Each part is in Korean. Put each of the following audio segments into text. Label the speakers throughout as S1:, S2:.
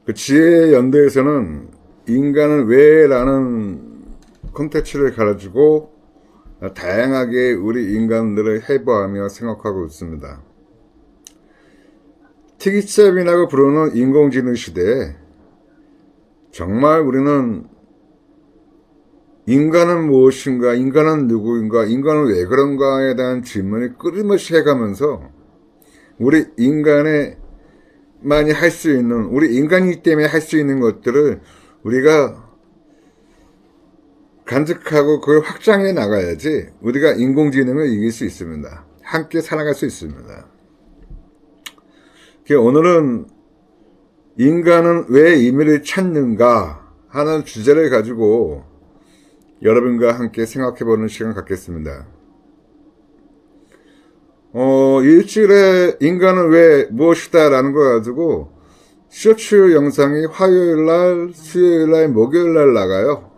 S1: 그 지혜연대에서는 인간은 왜? 라는 콘텐츠를 가지고 다양하게 우리 인간들을 해부하며 생각하고 있습니다. 특이점이라고 부르는 인공지능 시대에 정말 우리는 인간은 무엇인가, 인간은 누구인가, 인간은 왜 그런가에 대한 질문을 끊임없이 해가면서 우리 인간의 만이 할 수 있는, 우리 인간이기 때문에 할 수 있는 것들을 우리가 간직하고 그걸 확장해 나가야지 우리가 인공지능을 이길 수 있습니다. 함께 살아갈 수 있습니다. 오늘은 인간은 왜 의미를 찾는가 하는 주제를 가지고 여러분과 함께 생각해보는 시간 갖겠습니다. 일주일에 인간은 왜 무엇이다 라는 거 가지고 쇼츠 영상이 화요일날, 수요일날, 목요일날 나가요.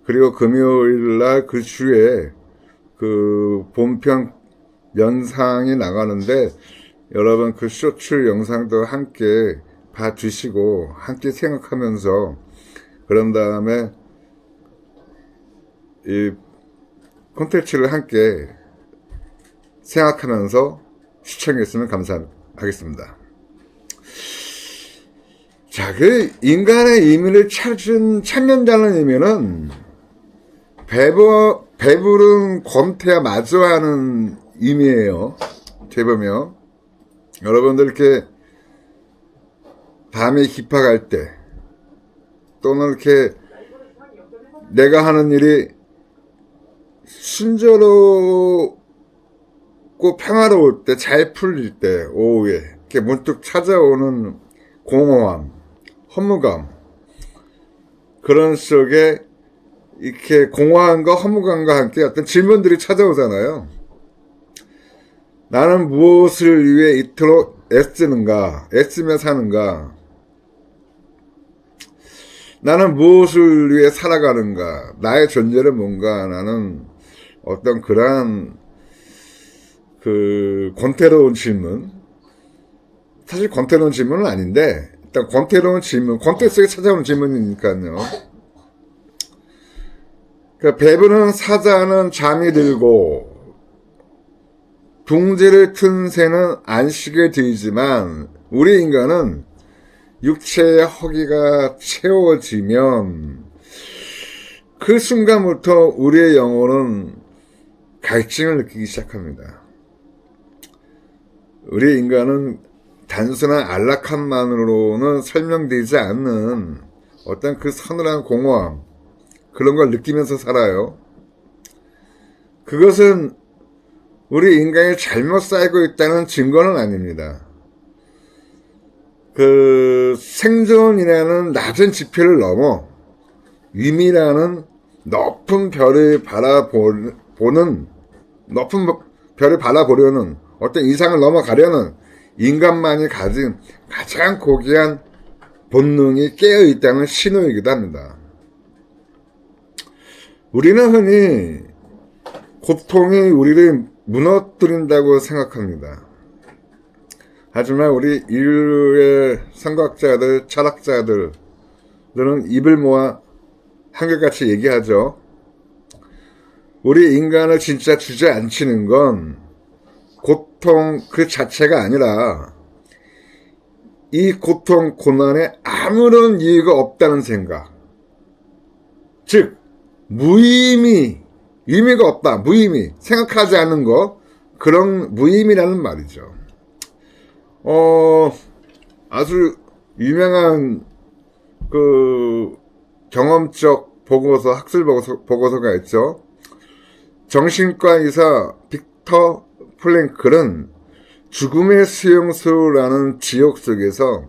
S1: 그리고 금요일날 그 주에 그 본편 영상이 나가는데 여러분 그 쇼츠 영상도 함께 봐주시고 함께 생각하면서 그런 다음에 이 콘텐츠를 함께 생각하면서 시청했으면 감사하겠습니다. 자, 그 인간의 의미를 찾는다는 의미는 배부른 권태와 마주하는 의미예요. 되보면 여러분들 이렇게 밤에 힙학할 때 또는 이렇게 내가 하는 일이 순조롭고 평화로울 때, 잘 풀릴 때, 오후에 이렇게 문득 찾아오는 공허함, 허무감, 그런 속에 이렇게 공허함과 허무감과 함께 어떤 질문들이 찾아오잖아요. 나는 무엇을 위해 이토록 애쓰며 사는가? 나는 무엇을 위해 살아가는가? 나의 존재는 뭔가? 나는 어떤 그러한 그 권태로운 질문, 사실 권태로운 질문은 아닌데 일단 권태로운 질문, 권태 속에 찾아오는 질문이니까요. 그러니까 배부른 사자는 잠이 들고 둥지를 튼 새는 안식을 들지만 우리 인간은 육체의 허기가 채워지면 그 순간부터 우리의 영혼은 갈증을 느끼기 시작합니다. 우리 인간은 단순한 안락함만으로는 설명되지 않는 어떤 그 서늘한 공허함, 그런 걸 느끼면서 살아요. 그것은 우리 인간이 잘못 살고 있다는 증거는 아닙니다. 그 생존이라는 낮은 지표를 넘어 위미라는 높은 별을 바라보려는 어떤 이상을 넘어가려는 인간만이 가진 가장 고귀한 본능이 깨어있다는 신호이기도 합니다. 우리는 흔히 고통이 우리를 무너뜨린다고 생각합니다. 하지만 우리 인류의 선각자들, 철학자들은 입을 모아 한결같이 얘기하죠. 우리 인간을 진짜 주저앉히는 건 고통 그 자체가 아니라 이 고통, 고난에 아무런 이유가 없다는 생각. 즉, 의미가 없다. 무의미. 생각하지 않는 것. 그런 무의미라는 말이죠. 아주 유명한 그 경험적 보고서, 학술 보고서가 있죠. 정신과 의사 빅터 프랭클은 죽음의 수용소라는 지옥 속에서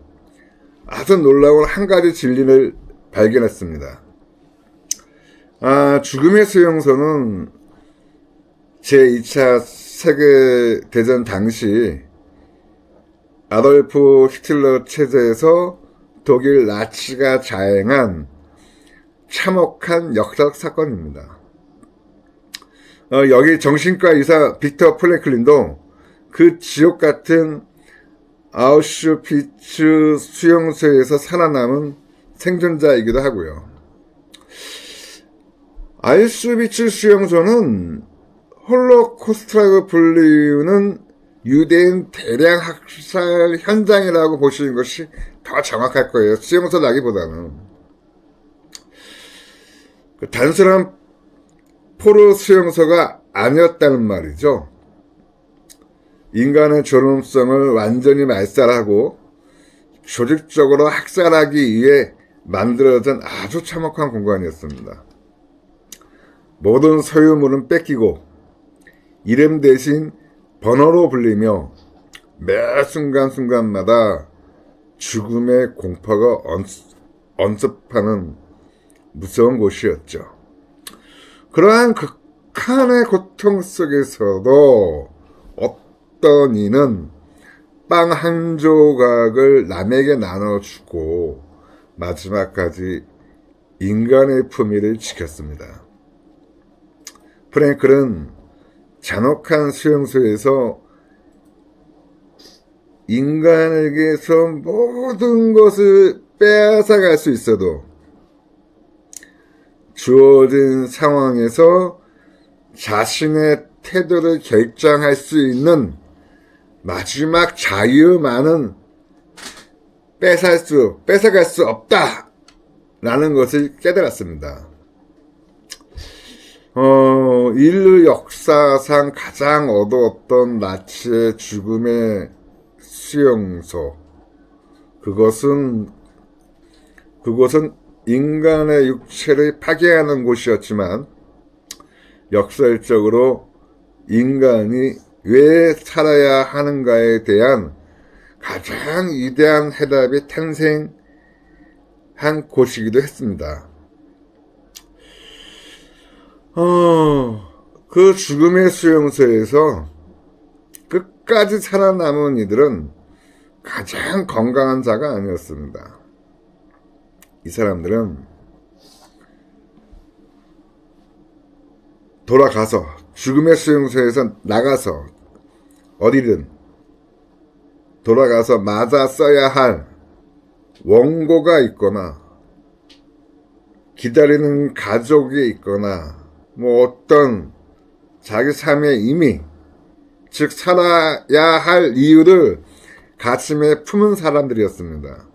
S1: 아주 놀라운 한 가지 진리를 발견했습니다. 죽음의 수용소는 제2차 세계대전 당시 아돌프 히틀러 체제에서 독일 나치가 자행한 참혹한 역사 사건입니다. 여기 정신과 의사 빅터 프랭클린도 그 지옥 같은 아우슈비츠 수용소에서 살아남은 생존자이기도 하고요. 아우슈비츠 수용소는 홀로코스트라고 불리우는 유대인 대량 학살 현장이라고 보시는 것이 더 정확할 거예요. 수용소라기보다는. 단순한 포로 수용소가 아니었다는 말이죠. 인간의 존엄성을 완전히 말살하고 조직적으로 학살하기 위해 만들어진 아주 참혹한 공간이었습니다. 모든 소유물은 뺏기고 이름 대신 번호로 불리며 매 순간순간마다 죽음의 공포가 언습하는 무서운 곳이었죠. 그러한 극한의 고통 속에서도 어떤 이는 빵 한 조각을 남에게 나눠주고 마지막까지 인간의 품위를 지켰습니다. 프랭클은 잔혹한 수용소에서 인간에게서 모든 것을 빼앗아갈 수 있어도 주어진 상황에서 자신의 태도를 결정할 수 있는 마지막 자유만은 뺏어갈 수 없다 라는 것을 깨달았습니다. 인류 역사상 가장 어두웠던 나치의 죽음의 수용소. 그것은 인간의 육체를 파괴하는 곳이었지만 역설적으로 인간이 왜 살아야 하는가에 대한 가장 위대한 해답이 탄생한 곳이기도 했습니다. 그 죽음의 수용소에서 끝까지 살아남은 이들은 가장 건강한 자가 아니었습니다. 이 사람들은 돌아가서 죽음의 수용소에서 나가서 어디든 돌아가서 맞아 써야 할 원고가 있거나 기다리는 가족이 있거나 어떤 자기 삶의 의미, 즉 살아야 할 이유를 가슴에 품은 사람들이었습니다.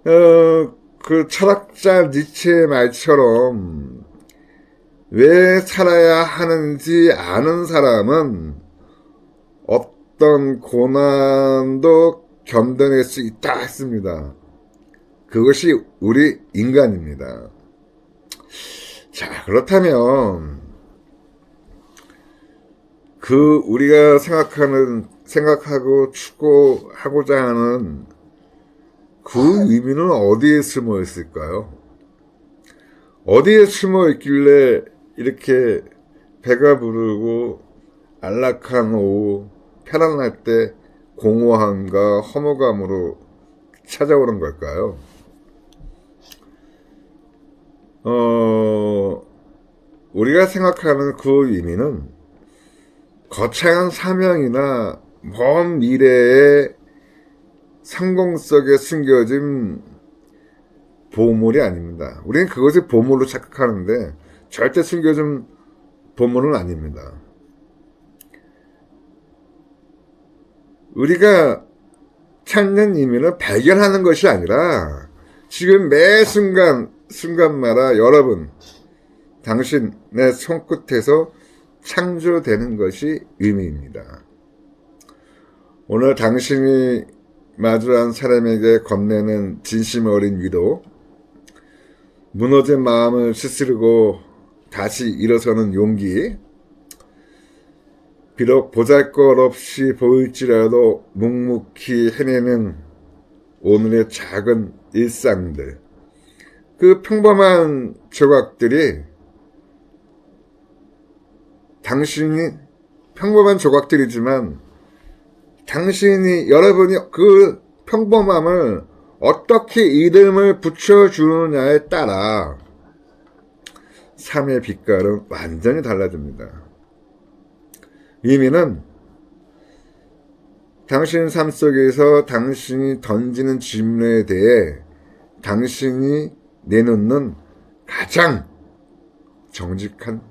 S1: 그 철학자 니체의 말처럼 왜 살아야 하는지 아는 사람은 어떤 고난도 견뎌낼 수 있다 했습니다. 그것이 우리 인간입니다. 자, 그렇다면 우리가 생각하고 추구하고자 하는 그 의미는 어디에 숨어 있을까요? 어디에 숨어 있길래 이렇게 배가 부르고 안락한 오후, 편안할 때 공허함과 허무감으로 찾아오는 걸까요? 우리가 생각하는 그 의미는 거창한 사명이나 먼 미래의 성공 속에 숨겨진 보물이 아닙니다. 우리는 그것을 보물로 착각하는데 절대 숨겨진 보물은 아닙니다. 우리가 찾는 의미는 발견하는 것이 아니라 지금 매 순간마다 여러분, 당신의 손끝에서 창조되는 것이 의미입니다. 오늘 당신이 마주한 사람에게 건네는 진심 어린 위로, 무너진 마음을 씻으려고 다시 일어서는 용기, 비록 보잘것없이 보일지라도 묵묵히 해내는 오늘의 작은 일상들, 그 평범한 조각들이 평범한 조각들이지만 여러분이 그 평범함을 어떻게 이름을 붙여주느냐에 따라 삶의 빛깔은 완전히 달라집니다. 의미는 당신 삶 속에서 당신이 던지는 질문에 대해 당신이 내놓는 가장 정직한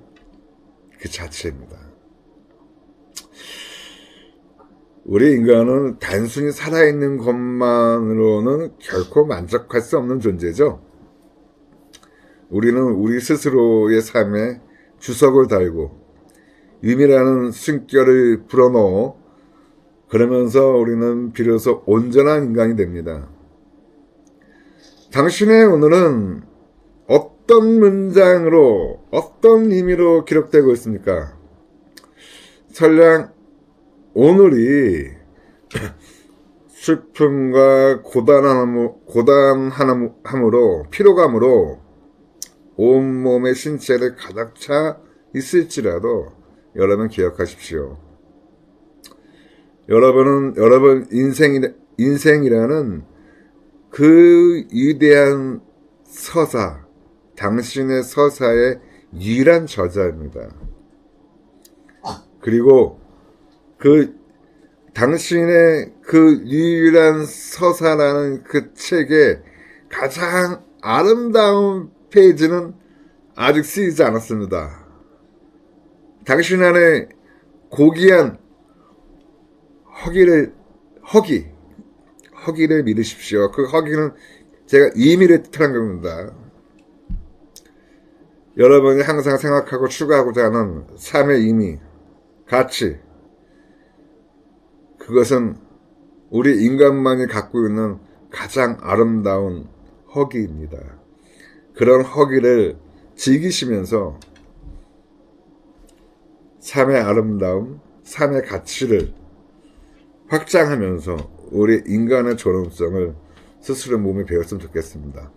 S1: 그 자체입니다. 우리 인간은 단순히 살아있는 것만으로는 결코 만족할 수 없는 존재죠. 우리는 우리 스스로의 삶에 주석을 달고 의미라는 숨결을 불어넣어 그러면서 우리는 비로소 온전한 인간이 됩니다. 당신의 오늘은 어떤 문장으로 어떤 의미로 기록되고 있습니까? 설령 오늘이 슬픔과 고단함으로 피로감으로 온몸의 신체를 가득 차 있을지라도 여러분 기억하십시오. 여러분 인생이라는 그 위대한 서사, 당신의 서사의 유일한 저자입니다. 그리고 당신의 그 유일한 서사라는 그 책의 가장 아름다운 페이지는 아직 쓰이지 않았습니다. 당신 안에 고귀한 허기를 믿으십시오. 그 허기는 제가 의미를 뜻하는 겁니다. 여러분이 항상 생각하고 추구하고자 하는 삶의 의미, 가치, 그것은 우리 인간만이 갖고 있는 가장 아름다운 허기입니다. 그런 허기를 즐기시면서 삶의 아름다움, 삶의 가치를 확장하면서 우리 인간의 존엄성을 스스로 몸에 배웠으면 좋겠습니다.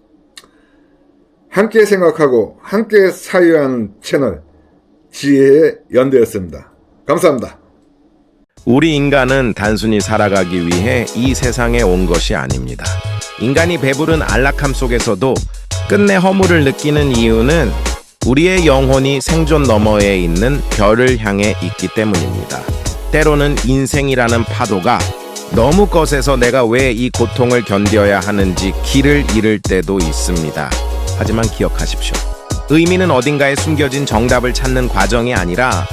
S1: 함께 생각하고 함께 사유하는 채널 지혜의 연대였습니다. 감사합니다.
S2: 우리 인간은 단순히 살아가기 위해 이 세상에 온 것이 아닙니다. 인간이 배부른 안락함 속에서도 끝내 허물을 느끼는 이유는 우리의 영혼이 생존 너머에 있는 별을 향해 있기 때문입니다. 때로는 인생이라는 파도가 너무 거세서 내가 왜 이 고통을 견뎌야 하는지 길을 잃을 때도 있습니다. 하지만 기억하십시오. 의미는 어딘가에 숨겨진 정답을 찾는 과정이 아니라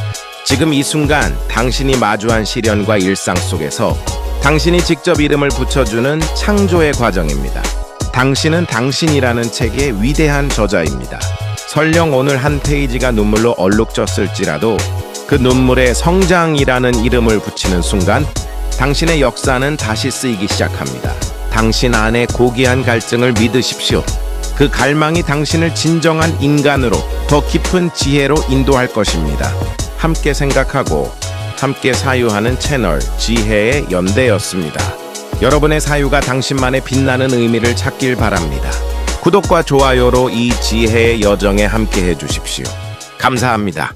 S2: 지금 이 순간 당신이 마주한 시련과 일상 속에서 당신이 직접 이름을 붙여주는 창조의 과정입니다. 당신은 당신이라는 책의 위대한 저자입니다. 설령 오늘 한 페이지가 눈물로 얼룩졌을지라도 그 눈물에 성장이라는 이름을 붙이는 순간 당신의 역사는 다시 쓰이기 시작합니다. 당신 안에 고귀한 갈증을 믿으십시오. 그 갈망이 당신을 진정한 인간으로 더 깊은 지혜로 인도할 것입니다. 함께 생각하고 함께 사유하는 채널 지혜의 연대였습니다. 여러분의 사유가 당신만의 빛나는 의미를 찾길 바랍니다. 구독과 좋아요로 이 지혜의 여정에 함께 해주십시오. 감사합니다.